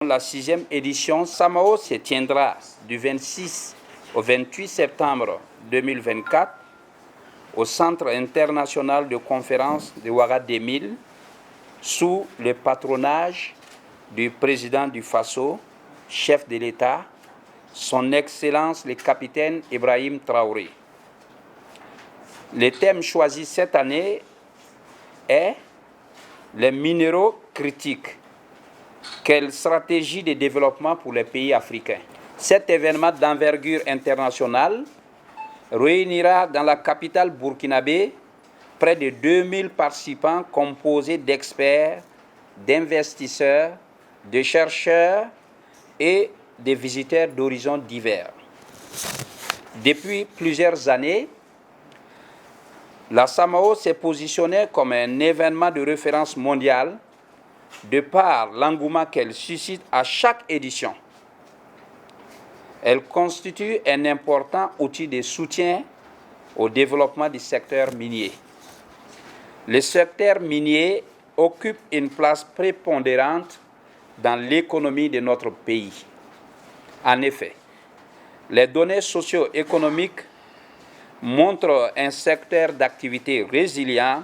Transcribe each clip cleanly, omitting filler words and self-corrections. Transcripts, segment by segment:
La 6e édition Samao se tiendra du 26 au 28 septembre 2024 au Centre international de conférence de Ouagadougou sous le patronage du président du Faso, chef de l'État, son Excellence le capitaine Ibrahim Traoré. Le thème choisi cette année est les minéraux critiques. Quelle stratégie de développement pour les pays africains? Cet événement d'envergure internationale réunira dans la capitale burkinabé près de 2000 participants composés d'experts, d'investisseurs, de chercheurs et de visiteurs d'horizons divers. Depuis plusieurs années, la Samao s'est positionnée comme un événement de référence mondiale de par l'engouement qu'elle suscite à chaque édition. Elle constitue un important outil de soutien au développement du secteur minier. Le secteur minier occupe une place prépondérante dans l'économie de notre pays. En effet, les données socio-économiques montrent un secteur d'activité résilient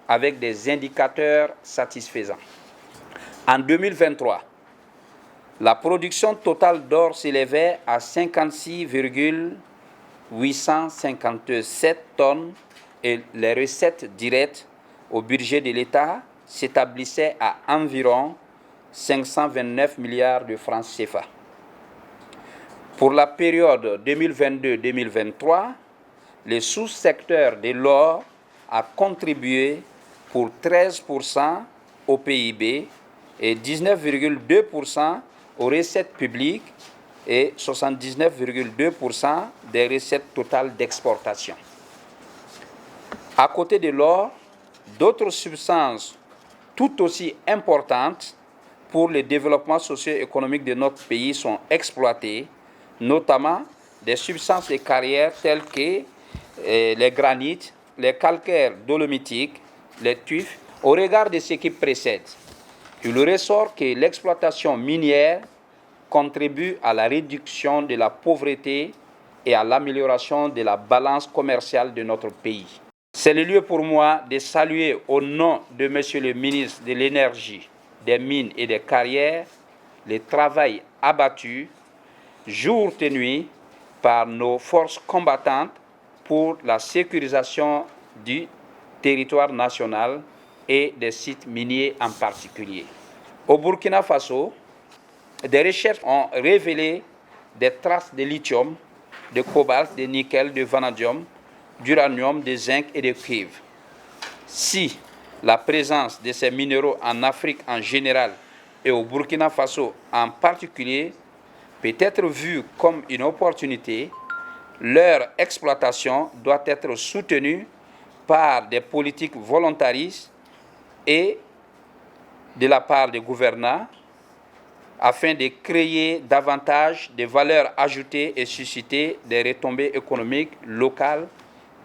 avec des indicateurs satisfaisants. En 2023, la production totale d'or s'élevait à 56,857 tonnes et les recettes directes au budget de l'État s'établissaient à environ 529 milliards de francs CFA. Pour la période 2022-2023, le sous-secteur de l'or a contribué pour 13% au PIB et 19,2% aux recettes publiques et 79,2% des recettes totales d'exportation. À côté de l'or, d'autres substances tout aussi importantes pour le développement socio-économique de notre pays sont exploitées, notamment des substances de carrière telles que les granites, les calcaires dolomitiques, les tufs. Au regard de ce qui précède, il ressort que l'exploitation minière contribue à la réduction de la pauvreté et à l'amélioration de la balance commerciale de notre pays. C'est le lieu pour moi de saluer au nom de Monsieur le ministre de l'Énergie, des Mines et des Carrières le travail abattu jour et nuit par nos forces combattantes pour la sécurisation du territoire national et des sites miniers en particulier. Au Burkina Faso, des recherches ont révélé des traces de lithium, de cobalt, de nickel, de vanadium, d'uranium, de zinc et de cuivre. Si la présence de ces minéraux en Afrique en général et au Burkina Faso en particulier peut être vue comme une opportunité, leur exploitation doit être soutenue par des politiques volontaristes et de la part des gouvernants afin de créer davantage de valeurs ajoutées et susciter des retombées économiques locales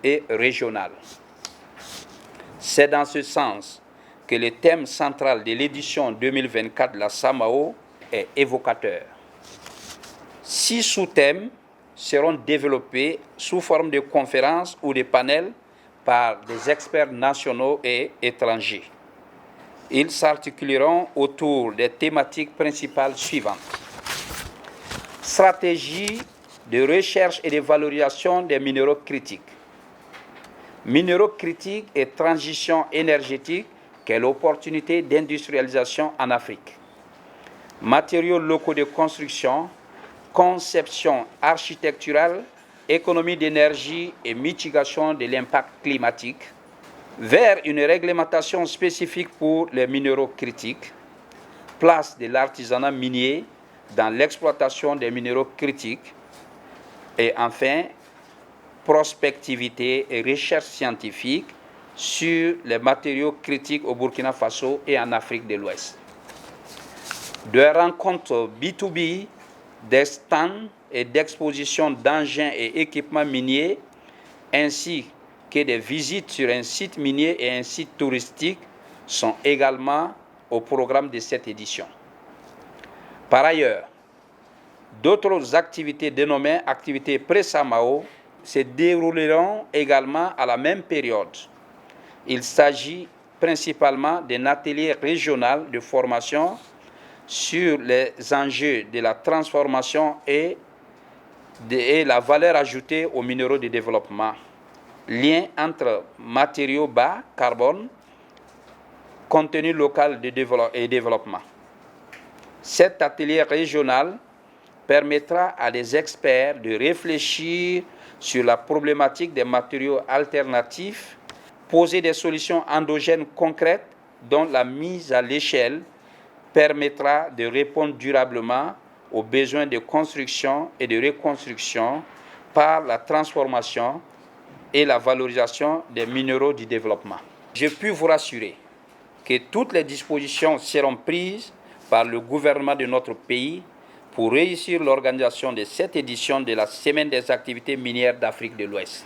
et régionales. C'est dans ce sens que le thème central de l'édition 2024 de la Samao est évocateur. 6 sous-thèmes seront développés sous forme de conférences ou de panels par des experts nationaux et étrangers. Ils s'articuleront autour des thématiques principales suivantes. Stratégie de recherche et de valorisation des minéraux critiques. Minéraux critiques et transition énergétique, quelle opportunité d'industrialisation en Afrique. Matériaux locaux de construction, conception architecturale, économie d'énergie et mitigation de l'impact climatique, vers une réglementation spécifique pour les minéraux critiques, place de l'artisanat minier dans l'exploitation des minéraux critiques, et enfin, prospectivité et recherche scientifique sur les matériaux critiques au Burkina Faso et en Afrique de l'Ouest. Des rencontres B2B, des stands et d'expositions d'engins et équipements miniers, ainsi que des visites sur un site minier et un site touristique sont également au programme de cette édition. Par ailleurs, d'autres activités dénommées activités pré-SAMAO se dérouleront également à la même période. Il s'agit principalement d'un atelier régional de formation sur les enjeux de la transformation et la valeur ajoutée aux minéraux de développement. Lien entre matériaux bas carbone, contenu local et développement. Cet atelier régional permettra à des experts de réfléchir sur la problématique des matériaux alternatifs, poser des solutions endogènes concrètes dont la mise à l'échelle permettra de répondre durablement aux besoins de construction et de reconstruction par la transformation et la valorisation des minéraux du développement. Je puis vous rassurer que toutes les dispositions seront prises par le gouvernement de notre pays pour réussir l'organisation de cette édition de la Semaine des activités minières d'Afrique de l'Ouest.